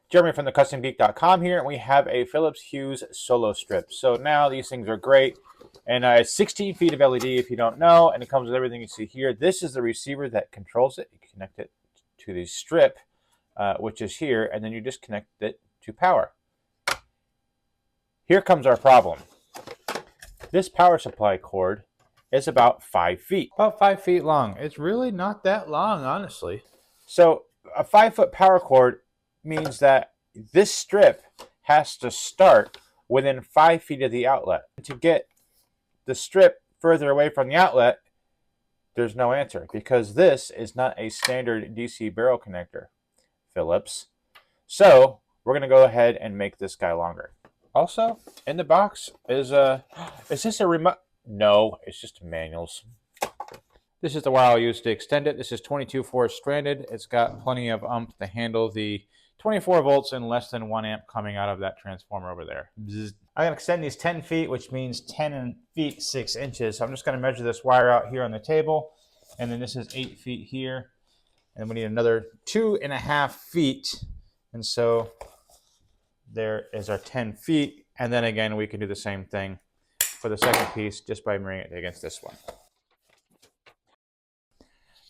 Jeremy from thecustomgeek.com here, and we have a Phillips Hughes solo strip. So now these things are great, and it's 16 feet of LED if you don't know, and it comes with everything you see here. This is the receiver that controls it. You connect it to the strip, which is here, and then you just connect it to power. Here comes our problem. This power supply cord is about 5 feet. About 5 feet long. It's really not that long, honestly. So a 5-foot power cord means that this strip has to start within 5 feet of the outlet. To get the strip further away from the outlet, there's no answer because this is not a standard DC barrel connector, Phillips. So we're going to go ahead and make this guy longer. Also, in the box is this a remote? No, it's just manuals. This is the wire I'll use to extend it. This is 22/4 stranded. It's got plenty of to handle the 24 volts and less than 1 amp coming out of that transformer over there. Bzzz. I'm going to extend these 10 feet, which means 10 feet 6 inches. So I'm just going to measure this wire out here on the table. And then this is 8 feet here. And we need another 2.5 feet. And so there is our 10 feet. And then again, we can do the same thing for the second piece just by mirroring it against this one.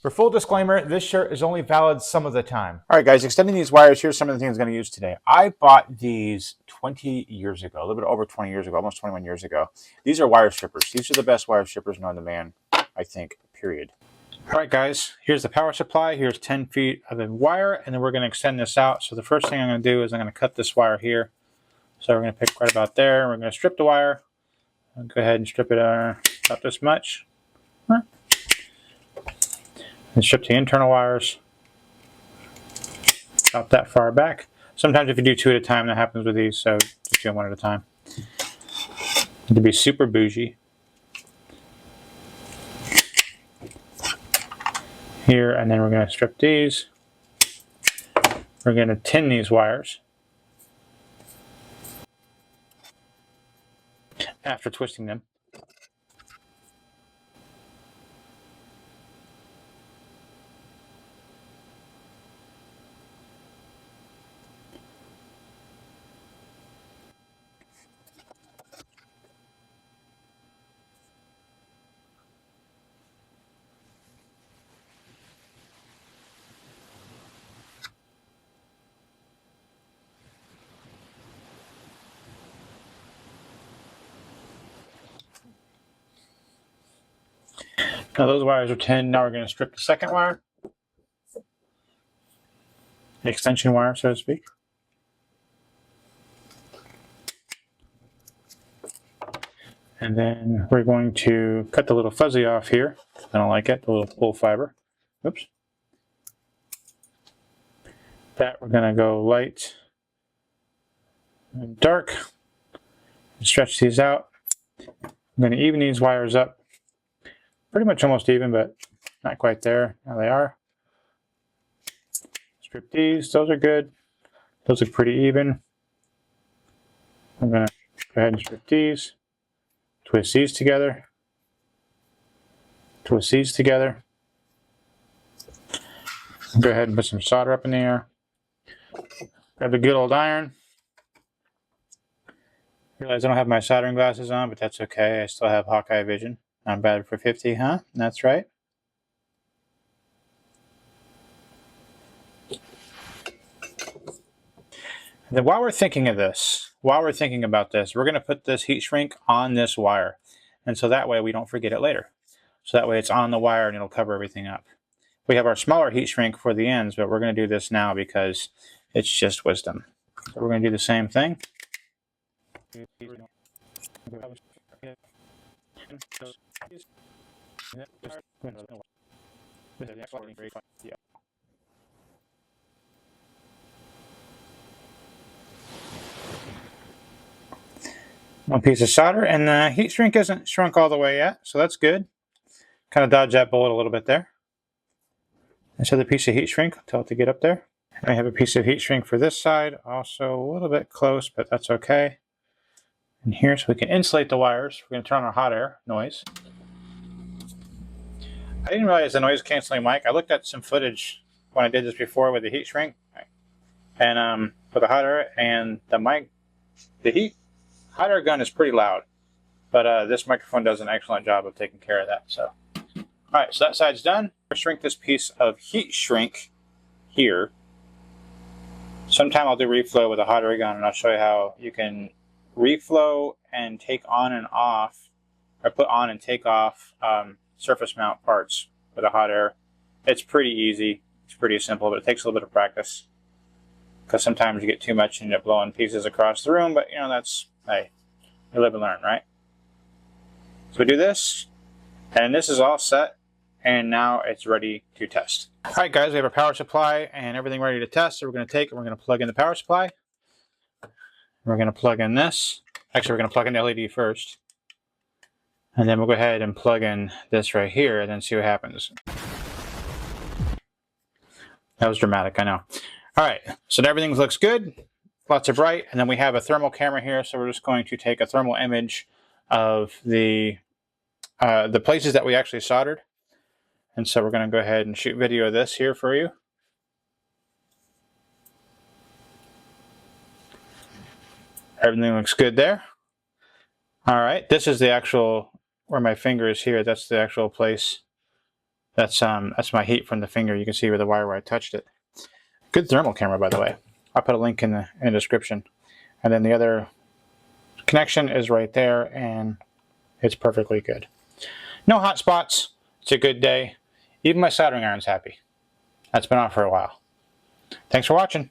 For full disclaimer, this shirt is only valid some of the time. All right, guys, extending these wires, here's some of the things I'm going to use today. I bought these 20 years ago, a little bit over 20 years ago, almost 21 years ago. These are wire strippers. These are the best wire strippers known to man, I think, period. All right, guys, here's the power supply. Here's 10 feet of the wire, and then we're going to extend this out. So the first thing I'm going to do is I'm going to cut this wire here. So we're going to pick right about there. We're going to strip the wire. I'll go ahead and strip it about this much. And strip the internal wires about that far back. Sometimes if you do two at a time, that happens with these, so just do them one at a time. To be super bougie. Here, and then we're going to strip these. We're going to tin these wires after twisting them. Now those wires are 10. Now we're going to strip the second wire. The extension wire, so to speak. And then we're going to cut the little fuzzy off here. I don't like it, the little pull fiber. Oops. That we're going to go light and dark. And stretch these out. I'm going to even these wires up. Pretty much almost even, but not quite there. Now they are. Strip these. Those are good. Those look pretty even. I'm going to go ahead and strip these. Twist these together. Twist these together. Go ahead and put some solder up in the air. Grab the good old iron. Realize I don't have my soldering glasses on, but that's okay. I still have Hawkeye vision. Not bad for 50, huh? That's right. And then while we're thinking of this, while we're thinking about this, we're going to put this heat shrink on this wire. And so that way we don't forget it later. So that way it's on the wire and it'll cover everything up. We have our smaller heat shrink for the ends, but we're going to do this now because it's just wisdom. So we're going to do the same thing. One piece of solder, and the heat shrink isn't shrunk all the way yet, so that's good. Kind of dodge that bullet a little bit there. This other piece of heat shrink, tell it to get up there. I have a piece of heat shrink for this side, also a little bit close, but that's okay. And here, so we can insulate the wires. We're going to turn on our hot air noise. I didn't realize the noise canceling mic. I looked at some footage when I did this before with the heat shrink, and with a hot air, and the hot air gun is pretty loud, but this microphone does an excellent job of taking care of that. So, all right, so that side's done. I'll shrink this piece of heat shrink here. Sometime I'll do reflow with a hot air gun, and I'll show you how you can reflow and take on and off, or put on and take off surface mount parts with a hot air. It's pretty easy. It's pretty simple, but it takes a little bit of practice, because sometimes you get too much and you end up blowing pieces across the room, but you know, that's, hey, you live and learn, right? So we do this, and this is all set, and now it's ready to test. All right, guys, we have a power supply and everything ready to test. So we're going to take and we're going to plug in the power supply. We're going to plug in this. Actually, we're going to plug in the LED first. And then we'll go ahead and plug in this right here and then see what happens. That was dramatic, I know. All right, so everything looks good. Lots of bright. And then we have a thermal camera here. So we're just going to take a thermal image of the places that we actually soldered. And so we're going to go ahead and shoot video of this here for you. Everything looks good there. All right, this is the actual, where my finger is here, that's the actual place. That's my heat from the finger. You can see where the wire I touched it. Good thermal camera, by the way. I'll put a link in the description. And then the other connection is right there, and it's perfectly good. No hot spots. It's a good day. Even my soldering iron's happy. That's been on for a while. Thanks for watching.